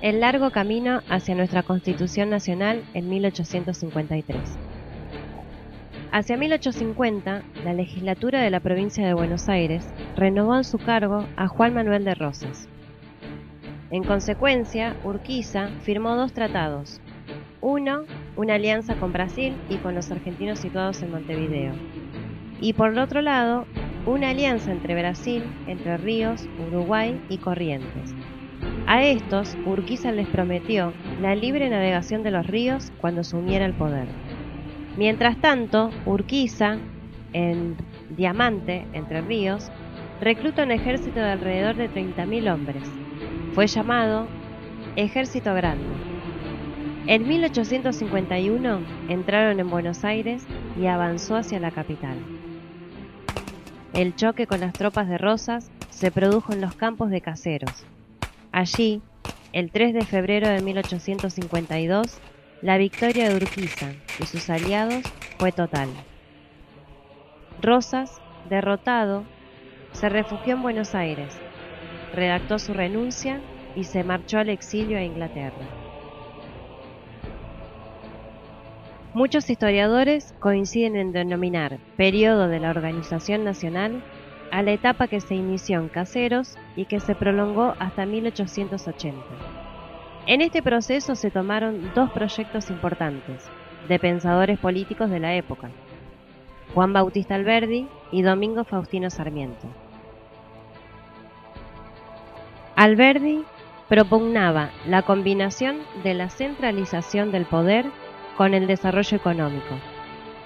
El largo camino hacia nuestra Constitución Nacional en 1853. Hacia 1850, la legislatura de la provincia de Buenos Aires renovó en su cargo a Juan Manuel de Rosas. En consecuencia, Urquiza firmó dos tratados. Uno, una alianza con Brasil y con los argentinos situados en Montevideo. Y por el otro lado, una alianza entre Brasil, Entre Ríos, Uruguay y Corrientes. A estos, Urquiza les prometió la libre navegación de los ríos cuando asumiera el poder. Mientras tanto, Urquiza, en Diamante, Entre Ríos, recluta un ejército de alrededor de 30.000 hombres. Fue llamado Ejército Grande. En 1851 entraron en Buenos Aires y avanzó hacia la capital. El choque con las tropas de Rosas se produjo en los campos de Caseros. Allí, el 3 de febrero de 1852, la victoria de Urquiza y sus aliados fue total. Rosas, derrotado, se refugió en Buenos Aires, redactó su renuncia y se marchó al exilio a Inglaterra. Muchos historiadores coinciden en denominar periodo de la organización nacional a la etapa que se inició en Caseros y que se prolongó hasta 1880. En este proceso se tomaron dos proyectos importantes de pensadores políticos de la época, Juan Bautista Alberdi y Domingo Faustino Sarmiento. Alberdi propugnaba la combinación de la centralización del poder con el desarrollo económico.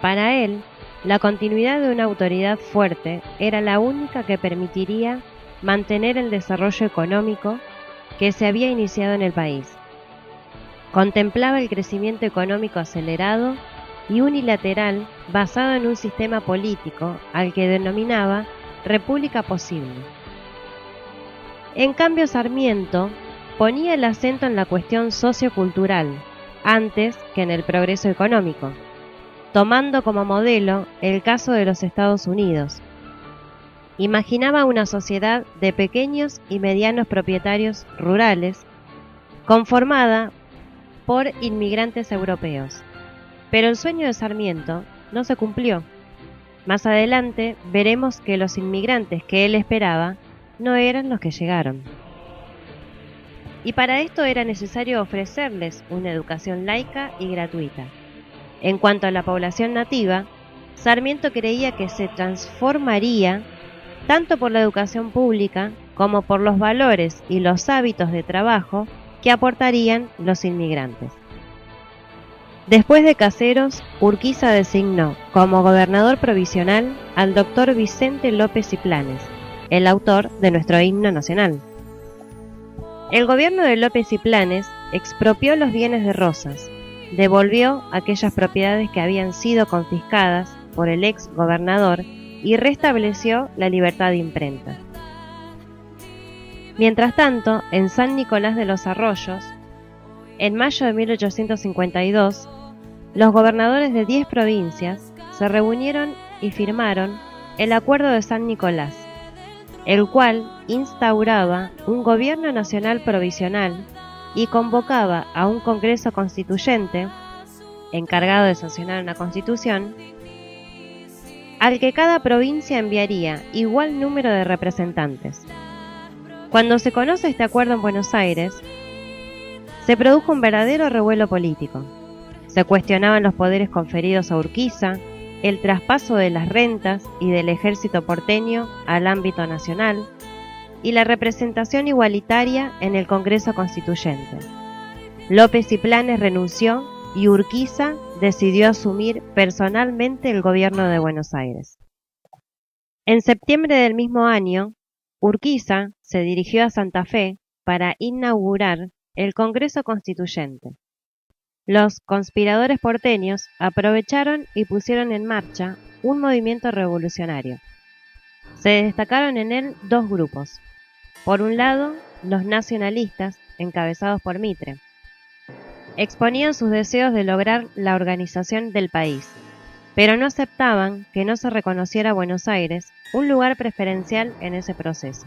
Para él, la continuidad de una autoridad fuerte era la única que permitiría mantener el desarrollo económico que se había iniciado en el país. Contemplaba el crecimiento económico acelerado y unilateral basado en un sistema político al que denominaba República Posible. En cambio, Sarmiento ponía el acento en la cuestión sociocultural antes que en el progreso económico, tomando como modelo el caso de los Estados Unidos. Imaginaba una sociedad de pequeños y medianos propietarios rurales, conformada por inmigrantes europeos. Pero el sueño de Sarmiento no se cumplió. Más adelante veremos que los inmigrantes que él esperaba no eran los que llegaron. Y para esto era necesario ofrecerles una educación laica y gratuita. En cuanto a la población nativa, Sarmiento creía que se transformaría tanto por la educación pública como por los valores y los hábitos de trabajo que aportarían los inmigrantes. Después de Caseros, Urquiza designó como gobernador provisional al doctor Vicente López y Planes, el autor de nuestro himno nacional. El gobierno de López y Planes expropió los bienes de Rosas, devolvió aquellas propiedades que habían sido confiscadas por el ex gobernador y restableció la libertad de imprenta. Mientras tanto, en San Nicolás de los Arroyos, en mayo de 1852, los gobernadores de 10 provincias se reunieron y firmaron el Acuerdo de San Nicolás, el cual instauraba un gobierno nacional provisional y convocaba a un Congreso Constituyente, encargado de sancionar una constitución, al que cada provincia enviaría igual número de representantes. Cuando se conoce este acuerdo en Buenos Aires, se produjo un verdadero revuelo político. Se cuestionaban los poderes conferidos a Urquiza, el traspaso de las rentas y del ejército porteño al ámbito nacional, y la representación igualitaria en el Congreso Constituyente. López y Planes renunció y Urquiza decidió asumir personalmente el gobierno de Buenos Aires. En septiembre del mismo año, Urquiza se dirigió a Santa Fe para inaugurar el Congreso Constituyente. Los conspiradores porteños aprovecharon y pusieron en marcha un movimiento revolucionario. Se destacaron en él dos grupos. Por un lado, los nacionalistas, encabezados por Mitre. Exponían sus deseos de lograr la organización del país, pero no aceptaban que no se reconociera a Buenos Aires un lugar preferencial en ese proceso.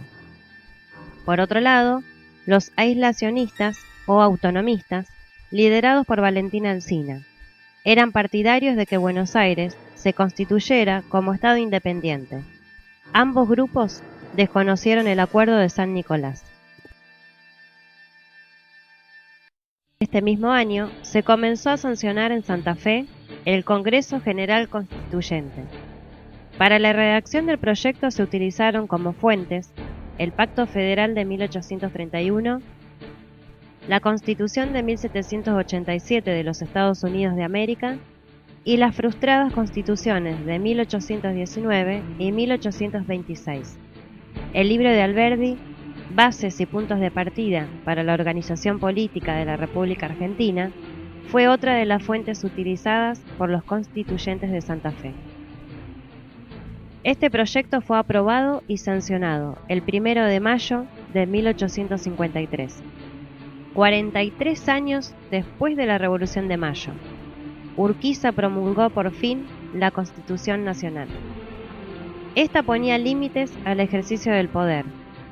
Por otro lado, los aislacionistas o autonomistas, liderados por Valentín Alsina. Eran partidarios de que Buenos Aires se constituyera como Estado independiente. Ambos grupos desconocieron el Acuerdo de San Nicolás. Este mismo año se comenzó a sancionar en Santa Fe el Congreso General Constituyente. Para la redacción del proyecto se utilizaron como fuentes el Pacto Federal de 1831, la Constitución de 1787 de los Estados Unidos de América y las frustradas constituciones de 1819 y 1826. El libro de Alberdi, Bases y puntos de partida para la organización política de la República Argentina, fue otra de las fuentes utilizadas por los constituyentes de Santa Fe. Este proyecto fue aprobado y sancionado el 1 de mayo de 1853, 43 años después de la Revolución de Mayo. Urquiza promulgó por fin la Constitución Nacional. Esta ponía límites al ejercicio del poder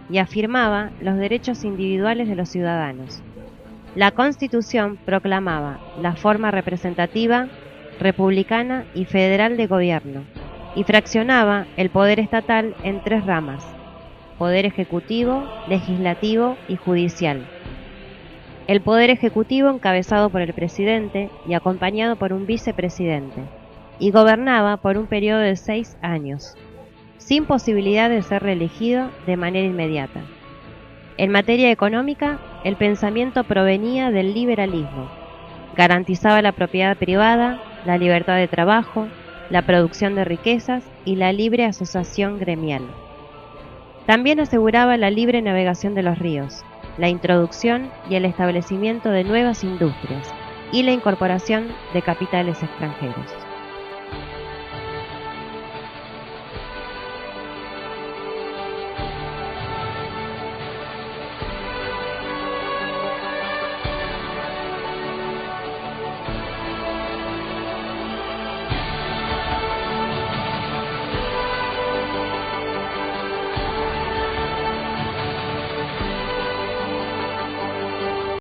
y afirmaba los derechos individuales de los ciudadanos. La Constitución proclamaba la forma representativa, republicana y federal de gobierno, y fraccionaba el poder estatal en 3 ramas: poder ejecutivo, legislativo y judicial. El poder ejecutivo encabezado por el presidente y acompañado por un vicepresidente, y gobernaba por un periodo de 6 años, sin posibilidad de ser reelegido de manera inmediata. En materia económica, el pensamiento provenía del liberalismo. Garantizaba la propiedad privada, la libertad de trabajo, la producción de riquezas y la libre asociación gremial. También aseguraba la libre navegación de los ríos, la introducción y el establecimiento de nuevas industrias y la incorporación de capitales extranjeros.